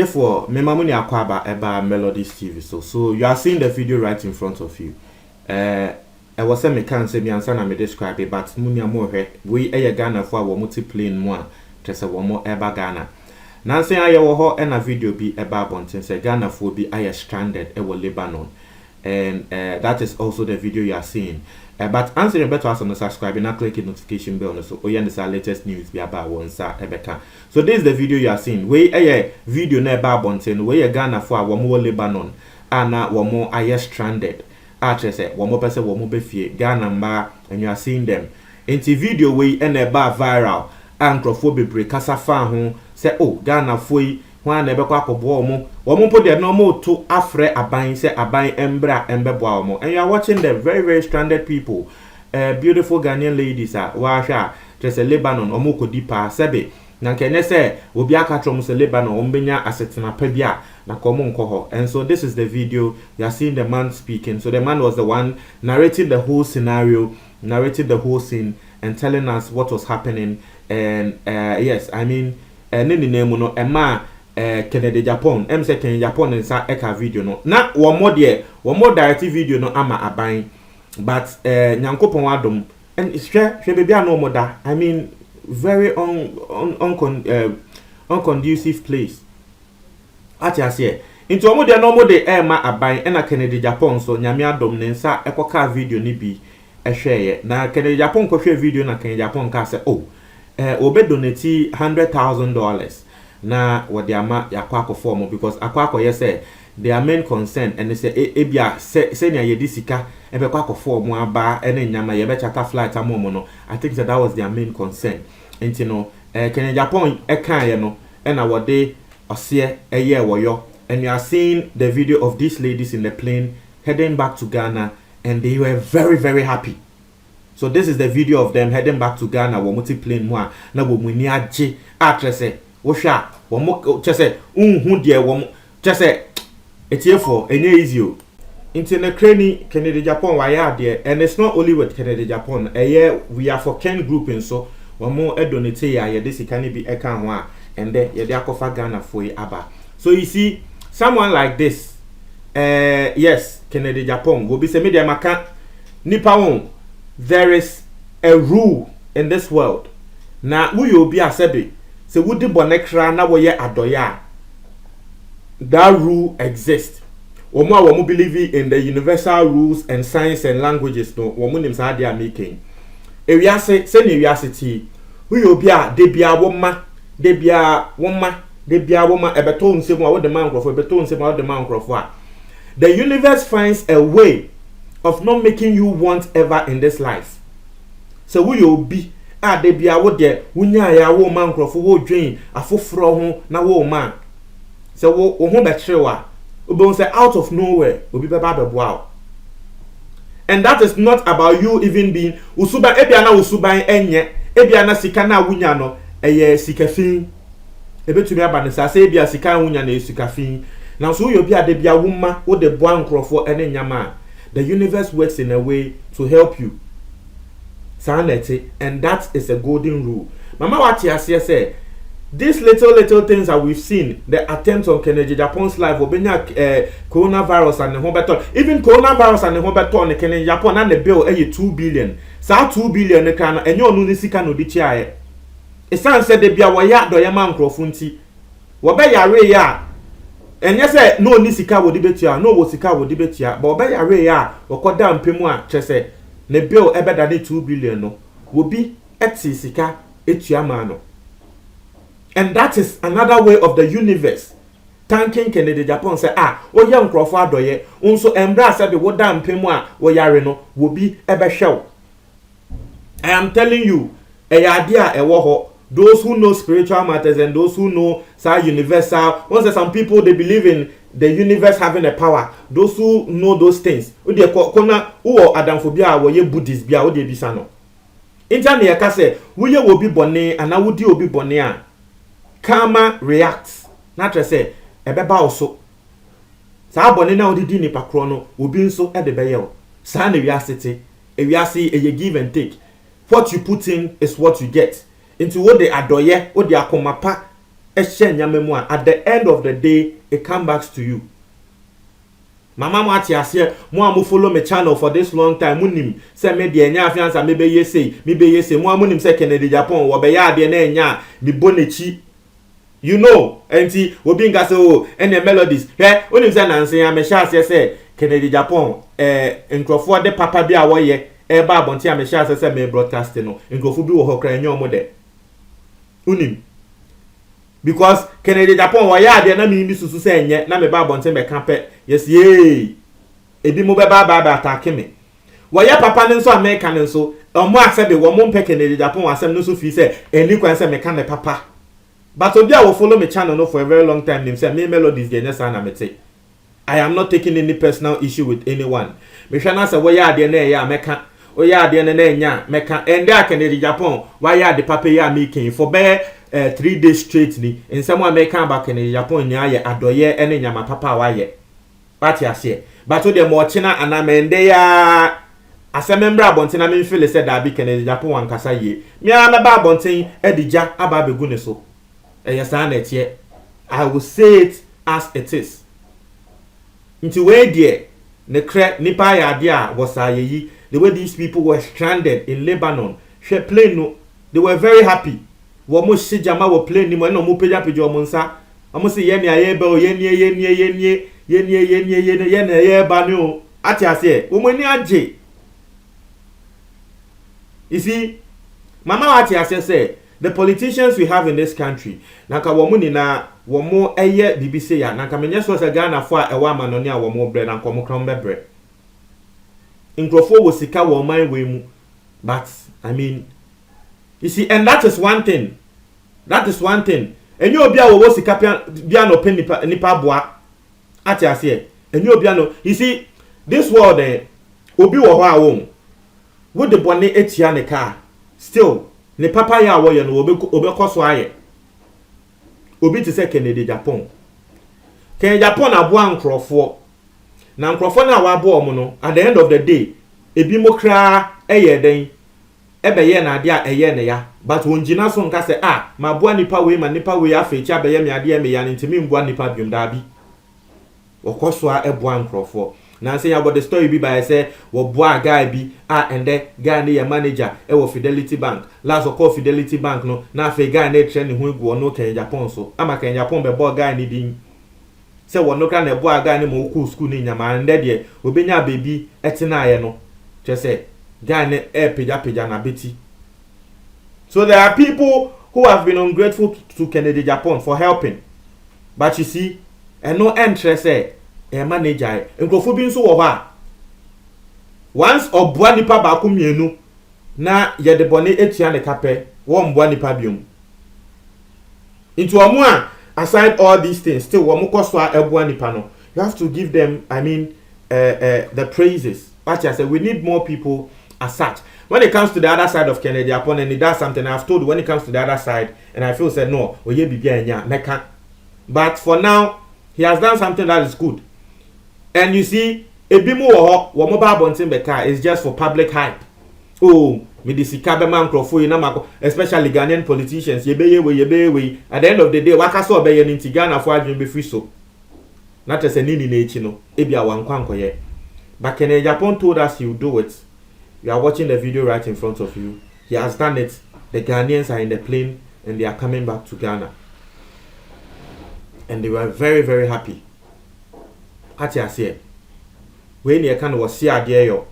for Memamuni Akwaba Eba Melodies TV. So you are seeing the video right in front of you. I was saying me can't say me answer na me describe it, but munya more we Ghana for our multi-plane more just a one more Eba Ghana. Nancy I ho and a video be Eba Bontin say Ghana for be I stranded ewa Lebanon. And that is also the video you are seeing. But answering better as on the subscribe and click the notification bell so you understand latest news be about one ebeka. So this is the video you are seeing. We a video na Eba Bontin we Ghana for one more Lebanon and one more I stranded. Say one more person one more befie Ghana mba and you are seeing them. Into video we and Eba viral and crofobia break kasa fan ho say oh Ghana foi One never quack of warm, woman put their normal to afre abain, say abain embra embeboamo. And you are watching the very, very stranded people. Beautiful Ghanaian ladies, washa, just a Lebanon, omoko dipa, sebe. Nankene say, Wobiaka Tromus Lebanon, Ombenya Asetina Pebia, Nakomon Koho. And so this is the video. You are seeing the man speaking. So the man was the one narrating the whole scenario, narrating the whole scene, and telling us what was happening. And yes, I mean, nini name no Emma. Kennedy Japan say Kennedy Japan nsa eka video no na one more direct video no ama aban but nyankopon adom and hwe baby no more da I mean very unconducive place ati ase into omo de no more de ma aban na Kennedy Japan so nyame adom nsa ekoka video ni bi ehweye na Kennedy Japan ko hwe video na Kennedy Japan ka say oh obe donate $100,000 na wadiama yakwako form because akwako say their main concern and they say ebia say nya yedi sika ebe kwako form aba ene nyama ye be charter flight amomo no I think that was their main concern and you know Kenya Japan kan ye no na wode ose eye woyo and you are seeing the video of these ladies in the plane heading back to Ghana and they were very, very happy. So this is the video of them heading back to Ghana wo multi-plane mo na wo muni age atrese Osha, one more chese, who dear one chese, it's here for any easy. Into the cranny, Kennedy Japan, why are there? And it's not only with Kennedy Japan, a year we are for Ken grouping, so one more edonate, yeah, this can be a canwa, and then Yadakofa Ghana for Abba. So you see, someone like this, yes, Kennedy Japan will be some media macan Nippon. There is a rule in this world. Now, who will be a sebi? So would the bonekra na woye adoya. That rule exists. Womo believe in the universal rules and science and languages no womo nim sa dia making. Ewiase se ne wiaseti. Wi obi a de bia woma ebeto nsem a wo de man krofo ebeto nsem a wo de man krofo a. The universe finds a way of not making you want ever in this life. So wi obi de bia wo de wunya ya wo man krofo wo dwen afoforo ho na wo man so wo ho be trewa obo say out of nowhere obi be ba beboa. And that is not about you even being usuba ebia na usuban enye ebia na sika na wunya no eye sikafin ebetumi aba ne sa say ebia sika wunya na sikafin na so yo bia de bia wuma wo de boa nkrofo ene nyama. The universe works in a way to help you. And that is a golden rule. Mama Wati say these little things that we've seen, the attempts on Kennedy Japan's life, coronavirus and the home even coronavirus and the home the Kennedy Japan and the bill 2 billion. So 2 billion the can and you no sika no di chia. It sounds said the bia waya do yaman crofunti. Wabe yare ya. And yes, no nisika wo dibetia, no wo sika wo dibetia, but wabe yare ya, wakoda mpemu a chese. Ne bill ebe than 2 billion no will be eti sika etuama no. And that is another way of the universe thanking Kennedy Japan say o ye nkrofo adoye unso embra say be woda mpemu a wo yare no will be ebe hwew. I am telling you ade a ewo ho. Those who know spiritual matters and those who know universal, once some people they believe in the universe having a power. Those who know those things, they kona uo adamphobia wo ye Buddhist bia wo de bisa no. Internet ya ka say wo ye obi bone ana wo di obi bone a karma reacts. Na tre say ebeba oso. Sa bone na wo di nipa kro no obi nso e de beye wo. Sana we are see a give and take. What you put in is what you get. Into what they adoye, what they akomapa, at the end of the day, it comes back to you. Mama Mati ase mo amu follow me channel for this long time munim say me de nya afiansa me be yese mo amunim say Kennedy Japan wo be ya de na nya me bonechi. You know, enti obi nga say oh ene melodies he onim say nanse ya me sha ase say Kennedy Japan nkrofo de papa bi a wo ye e ba abonte a me sha ase say me broadcast no nkrofo bi wo hokra nya omo de unim because Kennedy Japan wa ya de na mi susu say enye na me ba abonte me kampe yes ye ebi mo be ba attack me wa ya papa ne nso America ne nso omo asebe wo mo mpe Kennedy Japan asem no so fi say eni kwan say me kan ne papa but obi a wo follow me channel no for a very long time nim say me melodies de nyesa na mete. I am not taking any personal issue with anyone. Me hwa na say wo ya de na e ya meka o ya de na nya meka ende a Kennedy Japan wa ya de papa ya making for be 3 days straight ni in some American back in Japan nya ye adoye ene nyama papa wa ye party ase but to dem ochina anamende ya asemembra abonten me feel say da bi Kennedy Japan wan kasa ye me am ba abonten edija aba begu ne so yesa na etie I will say it as it is into we there ne kre nipa ya de a wosayeyi the way these people were stranded in Lebanon she plane no they were very happy wo mo shijama wo plane ni mo na mo peja mo nsa amo se ye ne aye ba o ye ne ba ni o ati ase wo mo ni age. You see mama ati ase say the politicians we have in this country naka wo mo ni na wo mo eye bibise ya naka menye so se Ghana fo a ewa manoni a wo mo bre na nkomo krom bebre nkrofo wo sika wo man we mu but I mean you see, and that is one thing. That is one thing. And you be a wo sika bia no pen nipa boa. Ati ase. And you be no. You see, this world obi wo ho a wo. Wo de bone etia ne car. Still, ne papa ya wo ye no obi koso aye. Obi ti say Kennedy Japan. Kennedy Japan aboa nkrofo. Na nkrofo na wa aboa mo no at the end of the day, ebi mo kra eye den ebe ye na ade a eye ne ya but wonjina so nka se ma boa nipa we ma nipa we afechi abeye me ade me ya ntimi mbua nipa biom da bi wokoso a eboa nkrofo na say about the story bi by say wo boa guy bi ende guy ne ya manager wo Fidelity Bank last call Fidelity Bank no na afi guy na tre ne ho egu no Kenya Japan so ama Kenya Japan be boa guy ne din say wo no kra na boa guy ne mo ku school ni nyama ende de obenya baby etina aye no che say Ghana peja na beti. So there are people who have been ungrateful to Kennedy Japan for helping. But you see, and no interest manager nkrofo bi nso wo ha. Once obua nipa ba ko mienu na ye de bone etua ne kape, wo mbua nipa biom. Into omo a aside all these things, still wo mokoso a ebua nipa no. You have to give them, I mean, the praises. But I said we need more people as such. When it comes to the other side of Kennedy Japan and he does something, I've told you when it comes to the other side, and I feel said no, but for now, he has done something that is good. And you see, ebimu wo mobile bontin beka is just for public hype. Oh, me the sikabe man crofo na mako, especially Ghanaian politicians, yebe we. At the end of the day, waka so be yen inti Ghana for adwin be free so. Not just a nini na echi no, ebia wankwanko ye. But Kennedy Japan told us he would do it. You are watching the video right in front of you. He has done it. The Ghanaians are in the plane and they are coming back to Ghana. And they were very, very happy. Ati ase. When you can was see idea yo.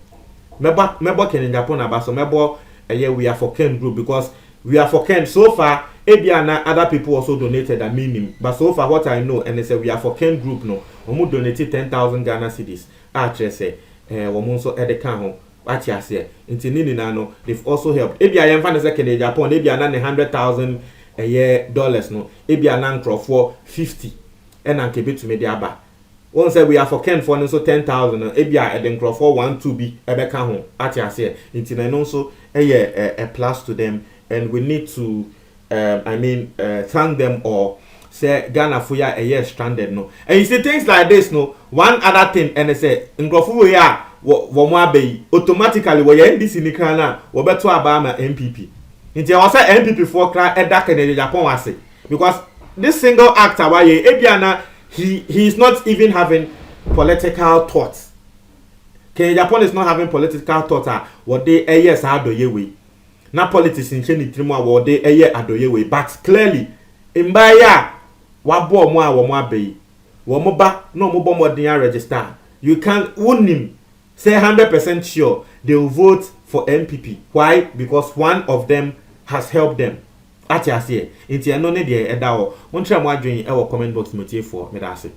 Mebo Kennedy Japan abaso mebo we are for Ken group because we are for Ken so far. Ebiana other people also donated a minimum. But so far what I know and they say we are for Ken group no. Omu donated 10,000 Ghana cedis. Say womunso edeka ho. What you say? No, they've also helped. If you are young fans in Japan, if you are not $100,000 a year dollars, no, if you are not for 50, and I'm keep it to me the one say we are for Ken for so 10,000. If you are at for 1 2 be a beca home. What you say? It's also a plus to them, and we need to, thank them or say Ghana for a year stranded no. And you see things like this no. One other thing, and they say in Grofu wo mo abai automatically wo ye NDC ni kan na wo beto aba ma MPP nti e was MPP for kra eda Kennedy Japan wase because this single act awaye ebiana he is not even having political thoughts. Kennedy Japan is not having political thoughts what they yes adoye we na politics in cheni trimu what they adoye we but clearly imbaya wabo mo a wo mo abai wo mo ba no mo bo modern register you can unim say 100% sure they will vote for MPP. Why? Because one of them has helped them. Ati ase. Inti eno ne de eda o. Won try mo adwen e wo comment box motie for me da ase.